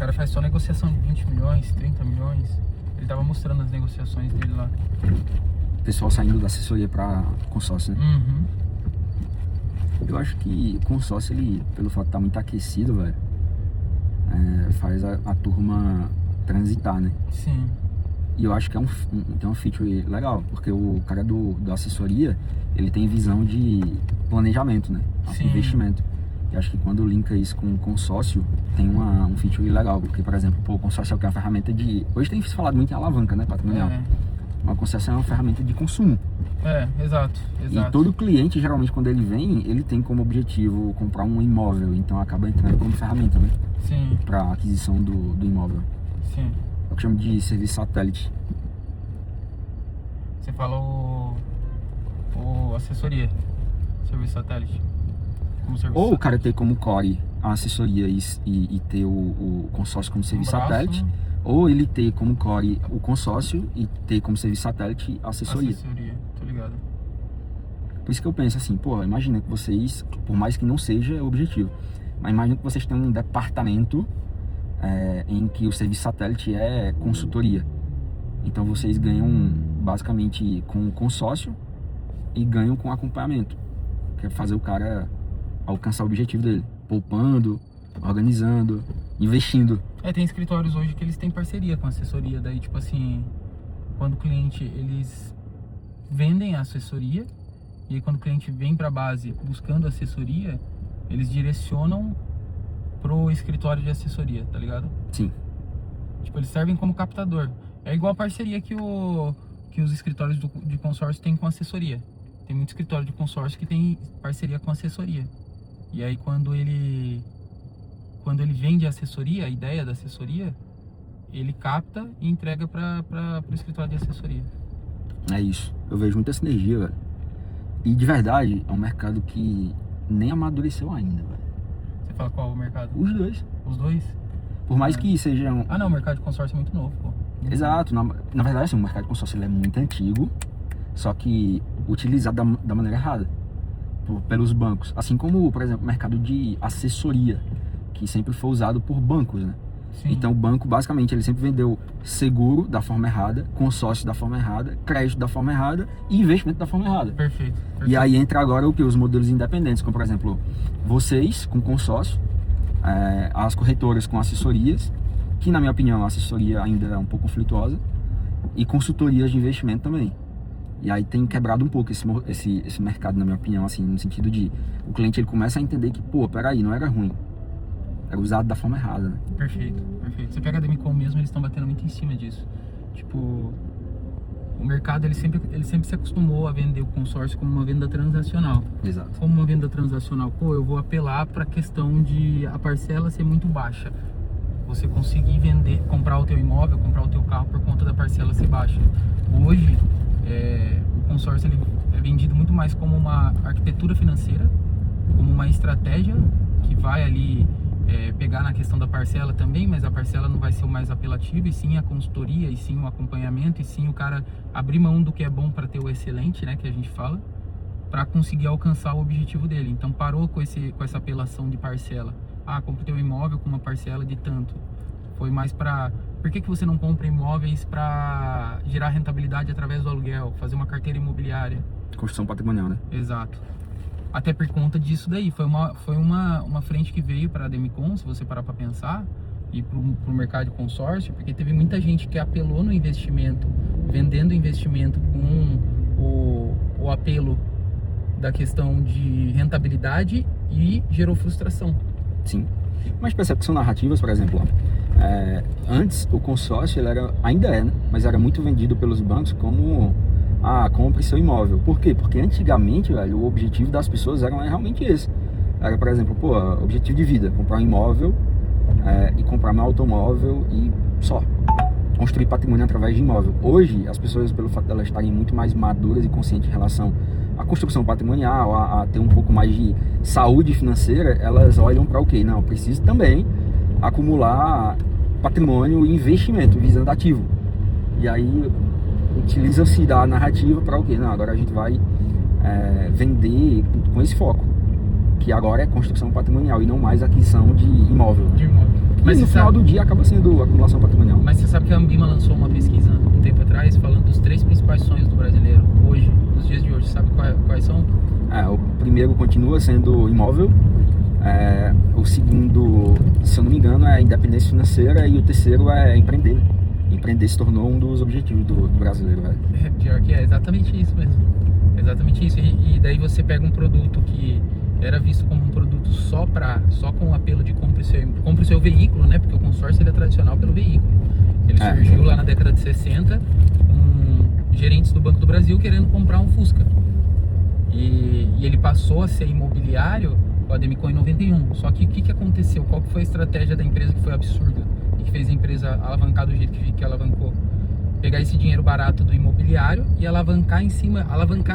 cara faz só negociação de 20 milhões, 30 milhões. Ele tava mostrando as negociações dele lá. O pessoal saindo da assessoria pra consórcio, né? Uhum. Eu acho que o consórcio, ele, pelo fato de estar muito aquecido, velho, faz a turma transitar, né? Sim. E eu acho que tem um feature legal, porque o cara da assessoria, ele tem visão de planejamento, né? Sim. Investimento. E acho que quando linka isso com o consórcio, tem um feature legal, porque, por exemplo, o consórcio é uma ferramenta de... Hoje tem se falado muito em alavanca, né, patrimonial. Uma consórcio é uma ferramenta de consumo. Exato. E todo cliente, geralmente, quando ele vem, ele tem como objetivo comprar um imóvel, então acaba entrando como ferramenta, né? Sim. Para aquisição do imóvel. Sim. É o que chamo de serviço satélite. Você falou o assessoria, serviço satélite. Como serviço Ou o satélite. cara ter como core a assessoria e ter o consórcio como serviço braço, satélite, né? ou ele ter como core o consórcio e ter como serviço satélite a assessoria. Tô ligado. Por isso que eu penso assim, pô, imagina que vocês, por mais que não seja o objetivo, mas imagina que vocês têm um departamento em que o serviço satélite é consultoria. Então vocês ganham basicamente com consórcio e ganham com acompanhamento, que é fazer o cara alcançar o objetivo dele, poupando, organizando, investindo. Tem escritórios hoje que eles têm parceria com a assessoria, daí tipo assim, quando o cliente, eles vendem a assessoria, e aí quando o cliente vem pra base buscando assessoria, eles direcionam pro escritório de assessoria, tá ligado? Sim. Tipo, eles servem como captador. É igual a parceria que os escritórios de consórcio têm com assessoria. Tem muito escritório de consórcio que tem parceria com assessoria. E aí quando ele vende a assessoria, a ideia da assessoria, ele capta e entrega para o escritório de assessoria. É isso. Eu vejo muita sinergia, velho. E de verdade, é um mercado que nem amadureceu ainda, velho. Você fala qual o mercado? Os dois. Os dois? Por mais que sejam... Não, o mercado de consórcio é muito novo, pô. Exato. Na verdade, assim, o mercado de consórcio ele é muito antigo, só que utilizado da maneira errada pelos bancos. Assim como, por exemplo, o mercado de assessoria, que sempre foi usado por bancos, né? Sim. Então o banco, basicamente, ele sempre vendeu seguro da forma errada, consórcio da forma errada, crédito da forma errada e investimento da forma errada. Perfeito. E aí entra agora o que? Os modelos independentes, como por exemplo, vocês com consórcio, as corretoras com assessorias, que na minha opinião a assessoria ainda é um pouco conflituosa, e consultorias de investimento também. E aí tem quebrado um pouco esse mercado, na minha opinião, assim, no sentido de o cliente ele começa a entender que, pô, peraí, não era ruim. Era usado da forma errada, né? Perfeito. Você pega a Demicon mesmo, eles estão batendo muito em cima disso. Tipo, o mercado ele sempre se acostumou a vender o consórcio como uma venda transacional. Exato. Como uma venda transacional, pô, eu vou apelar para a questão de a parcela ser muito baixa. Você conseguir comprar o teu imóvel, comprar o teu carro por conta da parcela ser baixa. Hoje, o consórcio ele é vendido muito mais como uma arquitetura financeira, como uma estratégia que vai ali pegar na questão da parcela também, mas a parcela não vai ser o mais apelativo, e sim a consultoria, e sim o acompanhamento, e sim o cara abrir mão do que é bom para ter o excelente, né, que a gente fala, para conseguir alcançar o objetivo dele. Então parou com essa apelação de parcela. Compra teu imóvel com uma parcela de tanto. Foi mais para... Por que você não compra imóveis para gerar rentabilidade através do aluguel, fazer uma carteira imobiliária? Construção patrimonial, né? Exato. Até por conta disso daí. Foi uma frente que veio para a Demicon, se você parar para pensar, e para o mercado de consórcio, porque teve muita gente que apelou no investimento, vendendo investimento com o apelo da questão de rentabilidade, e gerou frustração. Sim. Mas percebe que são narrativas, por exemplo, antes o consórcio ele ainda é, né? Mas era muito vendido pelos bancos como compre seu imóvel. Por quê? Porque antigamente, velho, o objetivo das pessoas era realmente esse. Era, por exemplo, objetivo de vida, comprar um imóvel e comprar meu automóvel e só. Construir patrimônio através de imóvel. Hoje, as pessoas, pelo fato de elas estarem muito mais maduras e conscientes em relação à construção patrimonial, a ter um pouco mais de saúde financeira, elas olham para o quê? Não, preciso também acumular patrimônio e investimento, visando ativo. E aí utiliza-se da narrativa para o quê? Não, agora a gente vai vender com esse foco, que agora é construção patrimonial e não mais aquisição de imóvel. Mas e no final do dia acaba sendo acumulação patrimonial. Mas você sabe que a Ambima lançou uma pesquisa um tempo atrás falando dos 3 principais sonhos do brasileiro hoje, nos dias de hoje. Sabe quais são? O primeiro continua sendo imóvel, o segundo, se eu não me engano, é a independência financeira, e o terceiro é empreender. Empreender se tornou um dos objetivos do brasileiro, velho. Pior que é exatamente isso mesmo. Exatamente isso. E daí você pega um produto que era visto como um produto só com o apelo de compre o seu veículo, né? Porque o consórcio ele é tradicional pelo veículo. Ele surgiu lá na década de 60 com gerentes do Banco do Brasil querendo comprar um Fusca. E ele passou a ser imobiliário com a Demicon em 91. Só que o que aconteceu? Qual que foi a estratégia da empresa que foi absurda e que fez a empresa alavancar do jeito que alavancou? Pegar esse dinheiro barato do imobiliário e alavancar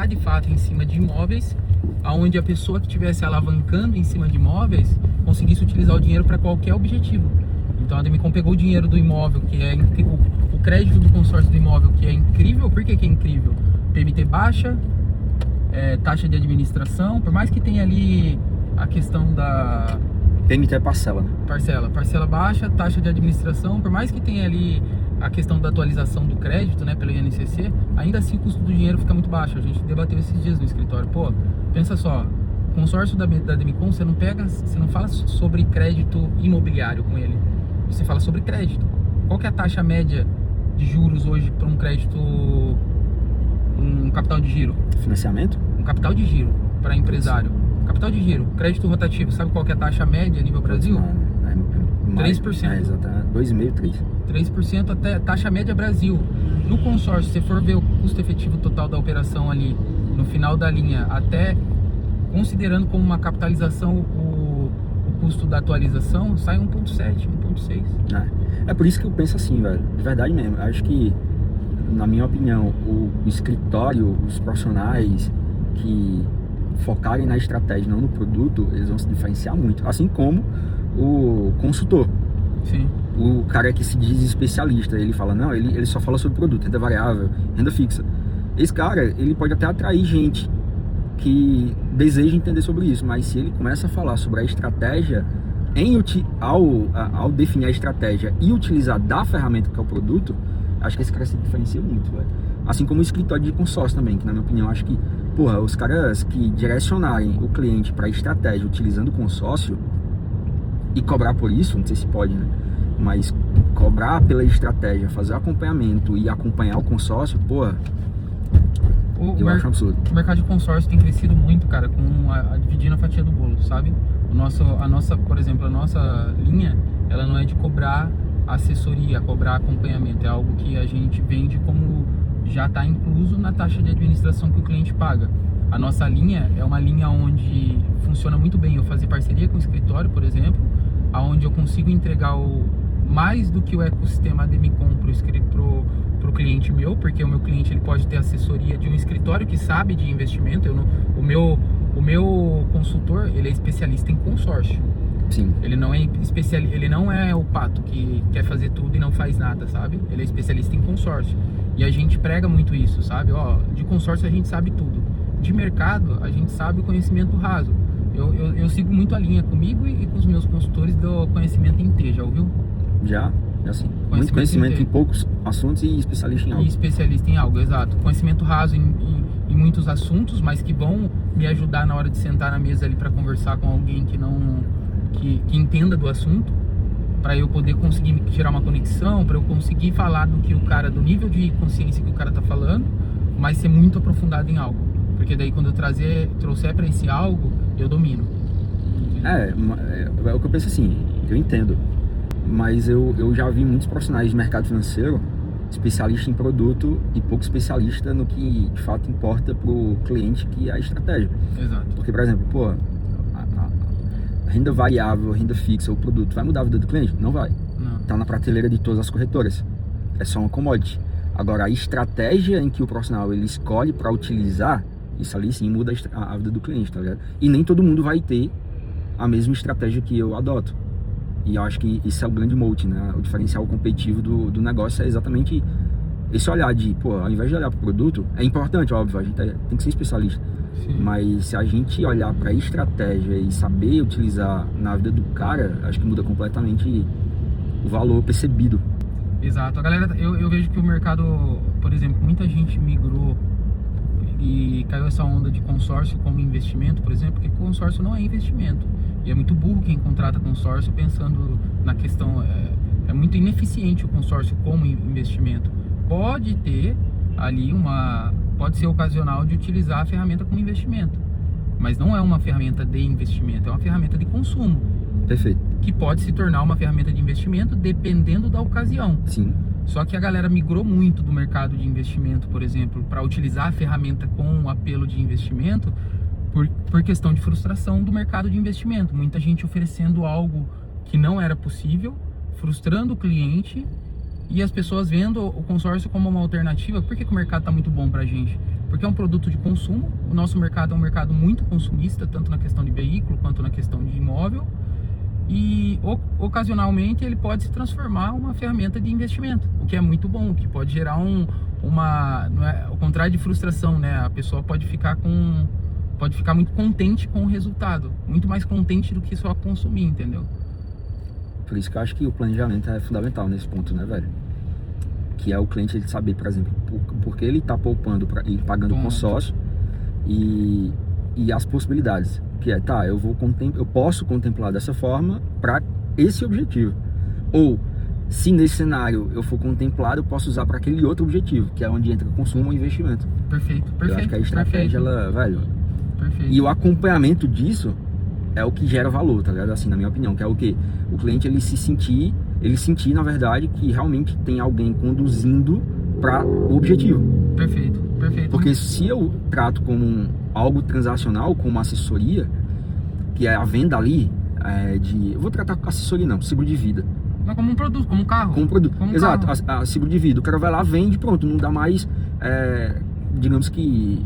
de fato em cima de imóveis, aonde a pessoa que estivesse alavancando em cima de imóveis conseguisse utilizar o dinheiro para qualquer objetivo. Então a Demicon pegou o dinheiro do imóvel, que é o crédito do consórcio do imóvel, que é incrível. Por que é incrível? PMT baixa, taxa de administração, por mais que tenha ali a questão da... PMT é parcela, né? Parcela baixa, taxa de administração, por mais que tenha ali a questão da atualização do crédito, né, pelo INCC, ainda assim o custo do dinheiro fica muito baixo. A gente debateu esses dias no escritório. Pô, pensa só, consórcio da Demicon, você não fala sobre crédito imobiliário com ele, você fala sobre crédito. Qual que é a taxa média de juros hoje para um crédito, um capital de giro? Financiamento? Um capital de giro para empresário. Capital de giro, crédito rotativo, sabe qual que é a taxa média a nível Brasil? 3%. Exatamente, 2,5%, 3% até taxa média Brasil. No consórcio, se você for ver o custo efetivo total da operação ali no final da linha, até considerando como uma capitalização o custo da atualização, sai 1,7, 1,6. É por isso que eu penso assim, velho, de verdade mesmo. Acho que, na minha opinião, o escritório, os profissionais que focarem na estratégia, não no produto, eles vão se diferenciar muito. Assim como o consultor. Sim. O cara que se diz especialista, ele fala, não, ele só fala sobre produto, renda variável, renda fixa. Esse cara, ele pode até atrair gente que deseja entender sobre isso, mas se ele começa a falar sobre a estratégia, ao definir a estratégia e utilizar da ferramenta que é o produto, acho que esse cara se diferencia muito, velho. Assim como o escritório de consórcio também, que na minha opinião, acho que, os caras que direcionarem o cliente para a estratégia utilizando o consórcio e cobrar por isso, não sei se pode, né? Mas cobrar pela estratégia, fazer o acompanhamento e acompanhar o consórcio, eu acho um absurdo. O mercado de consórcio tem crescido muito, cara, dividindo a fatia do bolo, sabe? Por exemplo, a nossa linha, ela não é de cobrar assessoria, cobrar acompanhamento, é algo que a gente vende como já está incluso na taxa de administração que o cliente paga. A nossa linha é uma linha onde funciona muito bem eu fazer parceria com o escritório, por exemplo, aonde eu consigo entregar mais do que o ecossistema Demicon pro cliente meu, porque o meu cliente ele pode ter assessoria de um escritório que sabe de investimento. O meu consultor, ele é especialista em consórcio. Sim. Ele não é o pato que quer fazer tudo e não faz nada, sabe? Ele é especialista em consórcio. E a gente prega muito isso, sabe? De consórcio a gente sabe tudo. De mercado, a gente sabe o conhecimento raso. Eu sigo muito a linha comigo e com os meus consultores do conhecimento em T, já ouviu? Já sim. Muito conhecimento em poucos assuntos e especialista em algo. E especialista em algo, exato. Conhecimento raso em muitos assuntos, mas que vão me ajudar na hora de sentar na mesa ali para conversar com alguém que entenda do assunto, para eu poder conseguir tirar uma conexão, para eu conseguir falar do nível de consciência que o cara tá falando, mas ser muito aprofundado em algo. Porque daí quando eu trouxer para esse algo, eu domino. É o que eu penso assim, eu entendo. Mas eu já vi muitos profissionais de mercado financeiro, especialista em produto e pouco especialista no que de fato importa pro cliente, que é a estratégia. Exato. Porque, por exemplo, a renda variável, a renda fixa, o produto vai mudar a vida do cliente? Não vai. Não. Tá na prateleira de todas as corretoras. É só uma commodity. Agora, a estratégia em que o profissional ele escolhe para utilizar, isso ali sim muda a vida do cliente, tá ligado? E nem todo mundo vai ter a mesma estratégia que eu adoto. E eu acho que isso é o grande mote, né? O diferencial competitivo do negócio é exatamente esse olhar de, ao invés de olhar para o produto, é importante, óbvio, a gente tem que ser especialista. Sim. Mas se a gente olhar para a estratégia e saber utilizar na vida do cara, acho que muda completamente o valor percebido. Exato. A galera, eu vejo que o mercado, por exemplo, muita gente migrou e caiu essa onda de consórcio como investimento, por exemplo, porque consórcio não é investimento. E é muito burro quem contrata consórcio pensando na questão, é muito ineficiente o consórcio como investimento. Pode ter ali pode ser ocasional de utilizar a ferramenta como investimento, mas não é uma ferramenta de investimento, é uma ferramenta de consumo. Perfeito. Que pode se tornar uma ferramenta de investimento dependendo da ocasião. Sim. Só que a galera migrou muito do mercado de investimento, por exemplo, para utilizar a ferramenta com um apelo de investimento por questão de frustração do mercado de investimento. Muita gente oferecendo algo que não era possível, frustrando o cliente e as pessoas vendo o consórcio como uma alternativa. Por que o mercado está muito bom para a gente? Porque é um produto de consumo. O nosso mercado é um mercado muito consumista, tanto na questão de veículo quanto na questão de imóvel. E ocasionalmente ele pode se transformar uma ferramenta de investimento, o que é muito bom, que pode gerar não é, ao contrário de frustração, né? A pessoa pode ficar muito contente com o resultado, muito mais contente do que só consumir, entendeu? Por isso que eu acho que o planejamento é fundamental nesse ponto, né, velho? Que é o cliente ele saber, por exemplo, porque ele está poupando e pagando consórcio e as possibilidades. Que é, tá, eu posso contemplar dessa forma para esse objetivo. Ou, se nesse cenário eu for contemplado, eu posso usar para aquele outro objetivo, que é onde entra consumo ou investimento. Perfeito. Eu acho que a estratégia, ela, velho... Perfeito. E o acompanhamento disso é o que gera valor, tá ligado? Assim, na minha opinião, que é o quê? O cliente, ele sentir, na verdade, que realmente tem alguém conduzindo para o objetivo. Perfeito. Porque se eu trato como algo transacional, como uma assessoria, que é a venda ali, eu vou tratar com assessoria não, seguro de vida. Não, como um produto, como um carro. Como um produto, como exato, carro. A seguro de vida. O cara vai lá, vende, pronto, não dá mais, digamos que,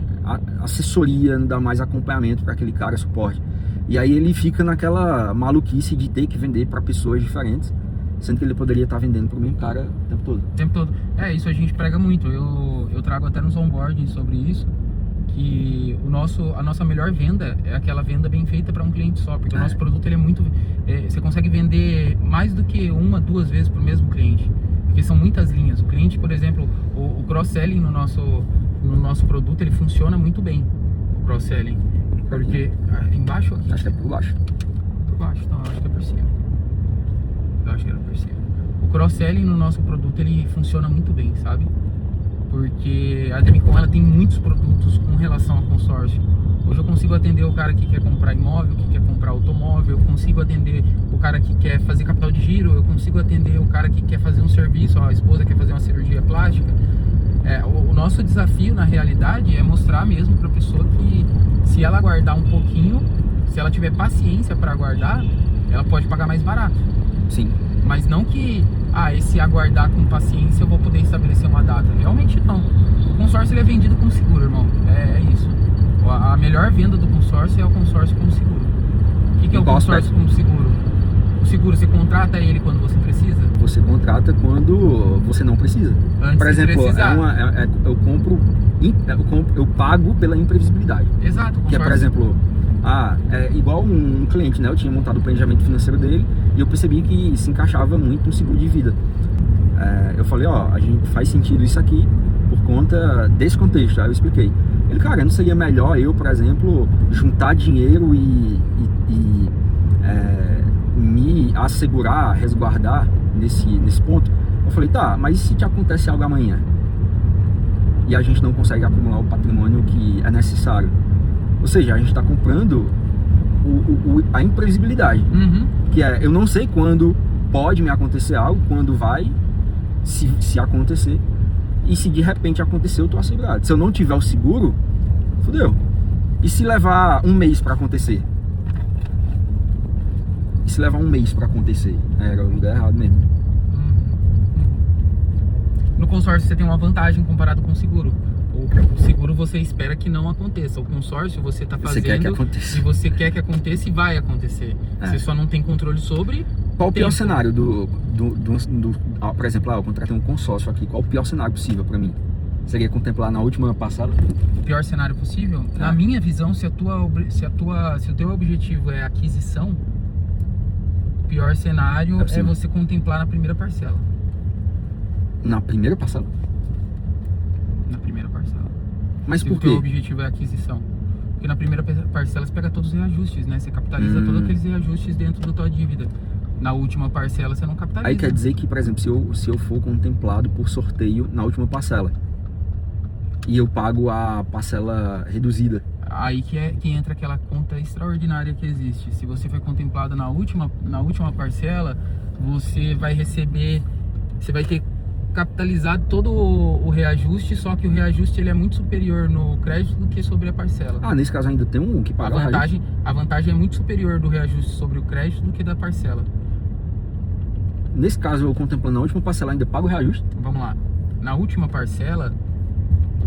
assessoria, não dá mais acompanhamento para aquele cara, suporte. E aí ele fica naquela maluquice de ter que vender para pessoas diferentes, sendo que ele poderia estar vendendo para o mesmo cara o tempo todo. O tempo todo. Isso a gente prega muito. Eu trago até nos onboarding sobre isso, que a nossa melhor venda é aquela venda bem feita para um cliente só, porque o nosso produto ele é muito... você consegue vender mais do que 1, 2 vezes para o mesmo cliente, porque são muitas linhas. O cliente, por exemplo, o cross-selling no nosso produto, ele funciona muito bem, o cross-selling. Porque... embaixo ou aqui? Acho que é por baixo. Por baixo, então eu acho que é por cima. Eu acho que era por cima. O cross-selling no nosso produto, ele funciona muito bem, sabe? Porque a Demicon, ela tem muitos produtos com relação a consórcio. Hoje eu consigo atender o cara que quer comprar imóvel, que quer comprar automóvel, eu consigo atender o cara que quer fazer capital de giro, eu consigo atender o cara que quer fazer um serviço, a esposa quer fazer uma cirurgia plástica. O nosso desafio, na realidade, é mostrar mesmo para a pessoa que se ela aguardar um pouquinho, se ela tiver paciência para aguardar, ela pode pagar mais barato. Sim. Mas não que, esse aguardar com paciência eu vou poder estabelecer uma data. Realmente não. O consórcio ele é vendido como seguro, irmão. É isso. A melhor venda do consórcio é o consórcio como seguro. O que é o consórcio como seguro? O seguro, você contrata ele quando você precisa? Você contrata quando você não precisa. Antes por exemplo, de precisar. eu pago pela imprevisibilidade. Exato. Que é, por exemplo, é igual um cliente, né? Eu tinha montado o planejamento financeiro dele e eu percebi que se encaixava muito no seguro de vida. Eu falei, a gente faz sentido isso aqui por conta desse contexto. Aí eu expliquei. Ele, cara, não seria melhor eu, por exemplo, juntar dinheiro e me assegurar, resguardar nesse ponto? Eu falei, tá, mas e se te acontece algo amanhã? E a gente não consegue acumular o patrimônio que é necessário? Ou seja, a gente está comprando a imprevisibilidade. Uhum. Que é, eu não sei quando pode me acontecer algo, quando vai, se acontecer. E se de repente acontecer, eu tô assegurado. Se eu não tiver o seguro, fodeu. E se levar um mês para acontecer? E se levar um mês para acontecer? Era o lugar errado mesmo. No consórcio você tem uma vantagem comparado com o seguro. O seguro você espera que não aconteça. O consórcio você está fazendo, você quer que aconteça. E você quer que aconteça e vai acontecer. Você só não tem controle sobre. Qual o pior cenário por exemplo, eu contratei um consórcio aqui. Qual o pior cenário possível para mim? Seria contemplar na última passada? O pior cenário possível? Na minha visão, se o teu objetivo é aquisição, o pior cenário É possível. você contemplar na primeira parcela. Na primeira parcela? Na primeira parcela. Mas Se por o teu quê? objetivo é a aquisição. Porque na primeira parcela você pega todos os reajustes, né? Você capitaliza todos aqueles reajustes dentro da tua dívida. Na última parcela você não capitaliza. Aí quer dizer que, por exemplo, se eu for contemplado por sorteio na última parcela e eu pago a parcela reduzida, Aí que entra aquela conta extraordinária que existe. Se você foi contemplado na última parcela, você vai ter capitalizado todo o reajuste, só que o reajuste ele é muito superior no crédito do que sobre a parcela. nesse caso ainda tem um que paga A vantagem é muito superior do reajuste sobre o crédito do que da parcela. Nesse caso, eu contemplando na última parcela, ainda pago o reajuste? Vamos lá. Na última parcela,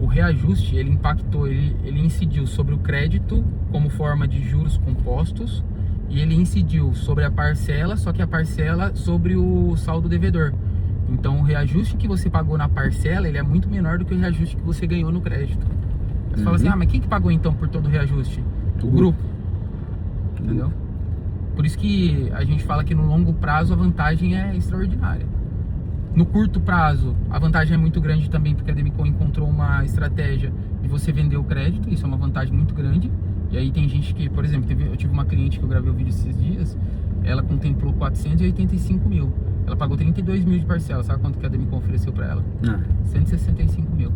o reajuste ele impactou, ele incidiu sobre o crédito como forma de juros compostos e ele incidiu sobre a parcela, só que a parcela sobre o saldo devedor. Então o reajuste que você pagou na parcela ele é muito menor do que o reajuste que você ganhou no crédito. Você fala assim, mas quem que pagou então por todo o reajuste? O grupo. Entendeu? Por isso que a gente fala que no longo prazo a vantagem é extraordinária. No curto prazo, a vantagem é muito grande também, porque a Demicon encontrou uma estratégia de você vender o crédito, isso é uma vantagem muito grande. E aí tem gente que, por exemplo, eu tive uma cliente que eu gravei o vídeo esses dias, ela contemplou 485 mil. Ela pagou 32 mil de parcela, sabe quanto que a Demicon ofereceu para ela? 165 mil.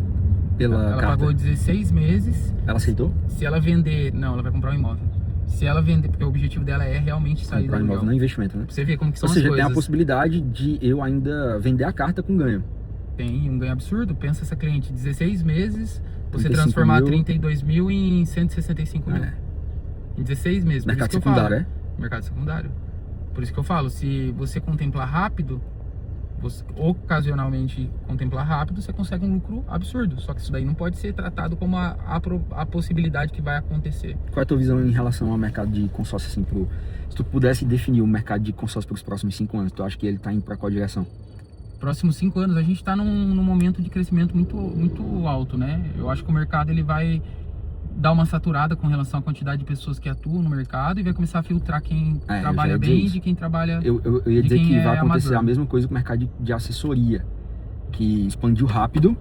Ela pagou 16 meses. Ela aceitou? Se ela vender, não, ela vai comprar um imóvel. Se ela vender, porque o objetivo dela é realmente sair do imóvel, não é investimento, né? Pra você ver como que são as coisas. Ou seja, tem a possibilidade de eu ainda vender a carta com ganho. Tem um ganho absurdo. Pensa essa cliente, 16 meses, você transformar 32 mil em 165 mil. Em 16 meses. Mercado secundário, é? Mercado secundário. Por isso que eu falo, se você contemplar rápido, você ocasionalmente contemplar rápido, você consegue um lucro absurdo. Só que isso daí não pode ser tratado como a possibilidade que vai acontecer. Qual é a tua visão em relação ao mercado de consórcio, assim, se tu pudesse definir o mercado de consórcio para os próximos 5 anos, tu acha que ele está indo para qual direção? Próximos 5 anos, a gente está num momento de crescimento muito alto, né? Eu acho que o mercado ele vai dar uma saturada com relação à quantidade de pessoas que atuam no mercado e vai começar a filtrar quem trabalha bem de quem trabalha. Eu ia dizer que vai acontecer a mesma coisa com o mercado de assessoria, que expandiu rápido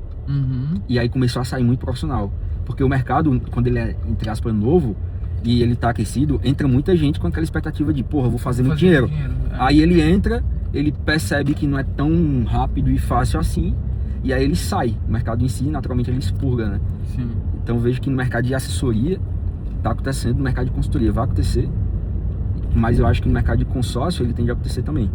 e aí começou a sair muito profissional. Porque o mercado, quando ele é, entre aspas, novo e ele tá aquecido, entra muita gente com aquela expectativa de, porra, vou fazer muito dinheiro. Aí ele entra, ele percebe que não é tão rápido e fácil assim, e aí ele sai. O mercado em si, naturalmente, ele expurga, né? Sim. Então eu vejo que no mercado de assessoria está acontecendo, no mercado de consultoria vai acontecer, mas eu acho que no mercado de consórcio ele tende a acontecer também.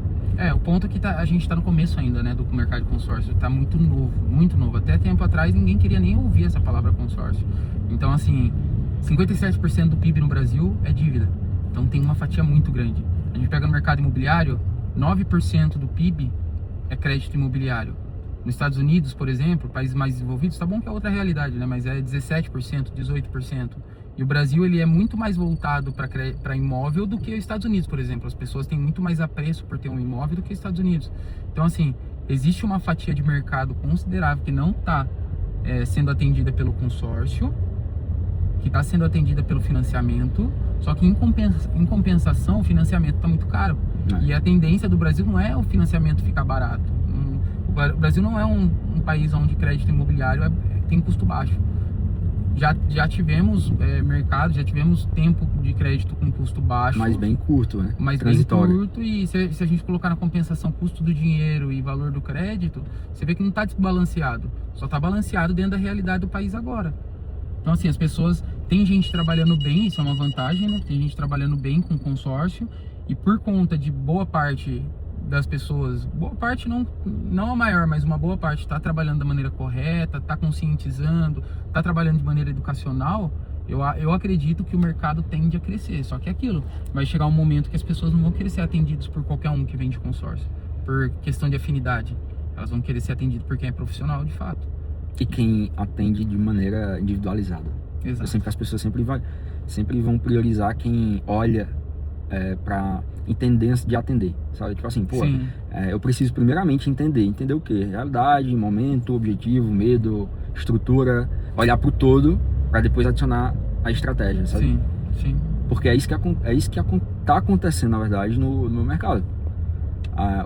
O ponto é que a gente está no começo ainda, né, do mercado de consórcio, está muito novo. Até tempo atrás ninguém queria nem ouvir essa palavra consórcio. Então assim, 57% do PIB no Brasil é dívida, então tem uma fatia muito grande. A gente pega no mercado imobiliário, 9% do PIB é crédito imobiliário. Nos Estados Unidos, por exemplo, países mais desenvolvidos, tá bom que é outra realidade, né? Mas é 17%, 18%. E o Brasil, ele é muito mais voltado para imóvel do que os Estados Unidos, por exemplo. As pessoas têm muito mais apreço por ter um imóvel do que os Estados Unidos. Então, assim, existe uma fatia de mercado considerável que não está sendo atendida pelo consórcio, que está sendo atendida pelo financiamento, só que em compensação o financiamento está muito caro. E a tendência do Brasil não é o financiamento ficar barato. O Brasil não é um país onde crédito imobiliário tem custo baixo. Já tivemos mercado, já tivemos tempo de crédito com custo baixo. Mas bem curto, né? Mas bem curto, e se a gente colocar na compensação custo do dinheiro e valor do crédito, você vê que não está desbalanceado. Só está balanceado dentro da realidade do país agora. Então assim, as pessoas... Tem gente trabalhando bem, isso é uma vantagem, né? Tem gente trabalhando bem com consórcio, e por conta de boa parte das pessoas, boa parte não a maior, mas uma boa parte está trabalhando da maneira correta, está conscientizando, está trabalhando de maneira educacional, eu acredito que o mercado tende a crescer. Só que é aquilo, vai chegar um momento que as pessoas não vão querer ser atendidas por qualquer um que vende consórcio, por questão de afinidade. Elas vão querer ser atendidas por quem é profissional de fato. E quem atende de maneira individualizada. Exato. Sempre as pessoas sempre vão priorizar quem olha para entender antes de atender, sabe? Tipo assim, eu preciso primeiramente entender o quê? Realidade, momento, objetivo, medo, estrutura, olhar pro todo para depois adicionar a estratégia, sabe? Sim. Porque é isso que tá acontecendo, na verdade, no mercado.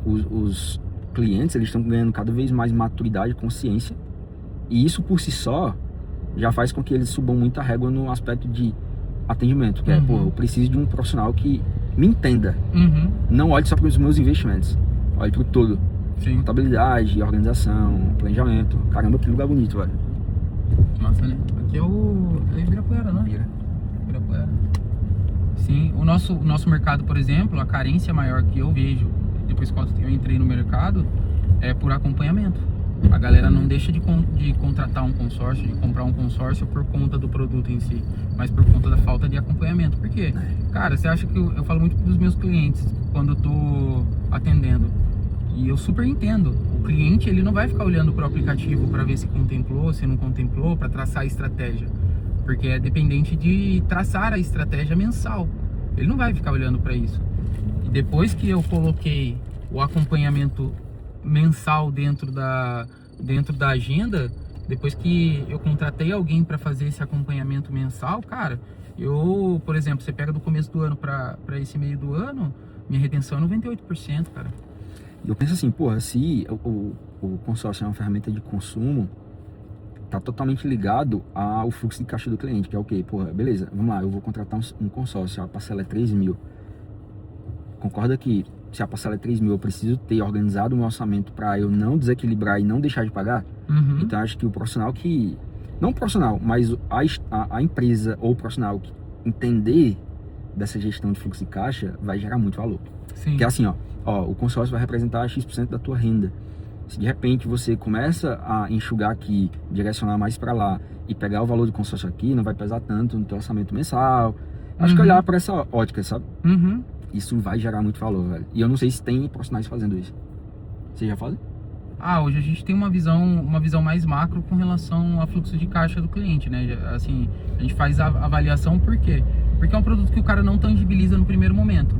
os clientes, eles estão ganhando cada vez mais maturidade, consciência, e isso por si só já faz com que eles subam muito a régua no aspecto de atendimento, que é, pô, eu preciso de um profissional que me entenda. Não olhe só para os meus investimentos, olhe para o todo. Sim. Contabilidade, organização, planejamento. Caramba, que lugar bonito, velho. Massa, né? Aqui é o Ibirapuera, não é? Ibirapuera. Sim, o nosso mercado, por exemplo, a carência maior que eu vejo, depois que eu entrei no mercado, é por acompanhamento. A galera não deixa de contratar um consórcio, de comprar um consórcio por conta do produto em si, mas por conta da falta de acompanhamento. Por quê? Cara, você acha que eu falo muito para os meus clientes quando eu tô atendendo, e eu super entendo. O cliente, ele não vai ficar olhando para o aplicativo para ver se contemplou, se não contemplou, para traçar a estratégia, porque é dependente de traçar a estratégia mensal. Ele não vai ficar olhando para isso. E depois que eu coloquei o acompanhamento mensal dentro da agenda, depois que eu contratei alguém para fazer esse acompanhamento mensal, cara, por exemplo, você pega do começo do ano para esse meio do ano, minha retenção é 98%, cara. Eu penso assim, porra, se o consórcio é uma ferramenta de consumo, tá totalmente ligado ao fluxo de caixa do cliente, que é o quê? Porra, beleza, vamos lá, eu vou contratar um consórcio, a parcela é 3 mil. Concorda que se a parcela é 3 mil, eu preciso ter organizado o meu orçamento para eu não desequilibrar e não deixar de pagar? Então acho que o profissional que... Não o profissional, mas a empresa ou o profissional que entender dessa gestão de fluxo de caixa vai gerar muito valor. Sim. Porque assim, ó, o consórcio vai representar X% da tua renda. Se de repente você começa a enxugar aqui, direcionar mais para lá e pegar o valor do consórcio aqui, não vai pesar tanto no teu orçamento mensal. Acho que olhar para essa ótica, sabe? Isso vai gerar muito valor, velho. E eu não sei se tem profissionais fazendo isso. Você já faz? Hoje a gente tem uma visão mais macro com relação ao fluxo de caixa do cliente, né? Assim, a gente faz a avaliação por quê? Porque é um produto que o cara não tangibiliza no primeiro momento.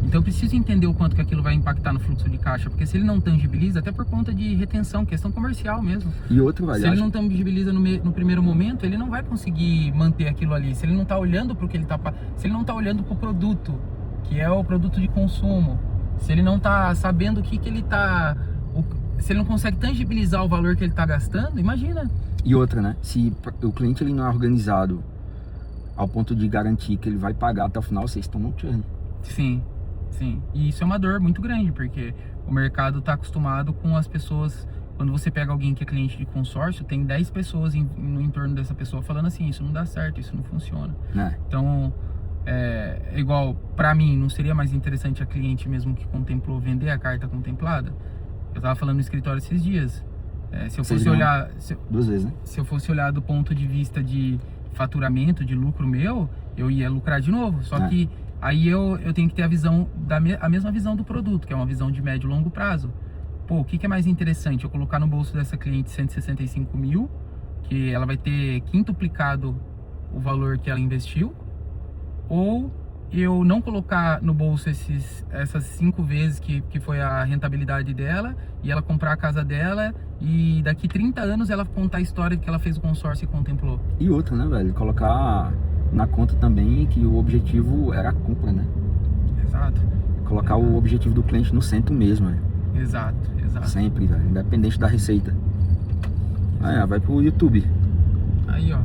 Então eu preciso entender o quanto que aquilo vai impactar no fluxo de caixa, porque se ele não tangibiliza, até por conta de retenção, questão comercial mesmo. E outro, velho, se ele não tangibiliza no primeiro momento, ele não vai conseguir manter aquilo ali. Se ele não tá olhando para o que ele tá, se ele não tá olhando para o produto, que é o produto de consumo, se ele não tá sabendo o que ele tá, se ele não consegue tangibilizar o valor que ele tá gastando, imagina. E outra, né? Se o cliente ele não é organizado ao ponto de garantir que ele vai pagar até o final, vocês tomam um churn. Sim. Sim, e isso é uma dor muito grande, porque o mercado está acostumado com as pessoas. Quando você pega alguém que é cliente de consórcio, tem 10 pessoas no entorno dessa pessoa falando assim, isso não dá certo, isso não funciona. Então, igual, para mim, não seria mais interessante a cliente mesmo que contemplou vender a carta contemplada? Eu tava falando no escritório esses dias, se eu fosse olhar... Duas vezes, né? Se eu fosse olhar do ponto de vista de faturamento, de lucro meu, eu ia lucrar de novo, só que aí eu tenho que ter a mesma visão do produto, que é uma visão de médio e longo prazo. Pô, o que é mais interessante? Eu colocar no bolso dessa cliente 165 mil, que ela vai ter quintuplicado o valor que ela investiu, ou eu não colocar no bolso essas 5 vezes que foi a rentabilidade dela, e ela comprar a casa dela, e daqui 30 anos ela contar a história de que ela fez o consórcio e contemplou. E outra, né, velho? Colocar na conta também que o objetivo era a compra, né? Exato. Colocar o objetivo do cliente no centro mesmo, velho. Exato. Sempre, velho. Independente da receita. Vai pro YouTube. Aí, ó.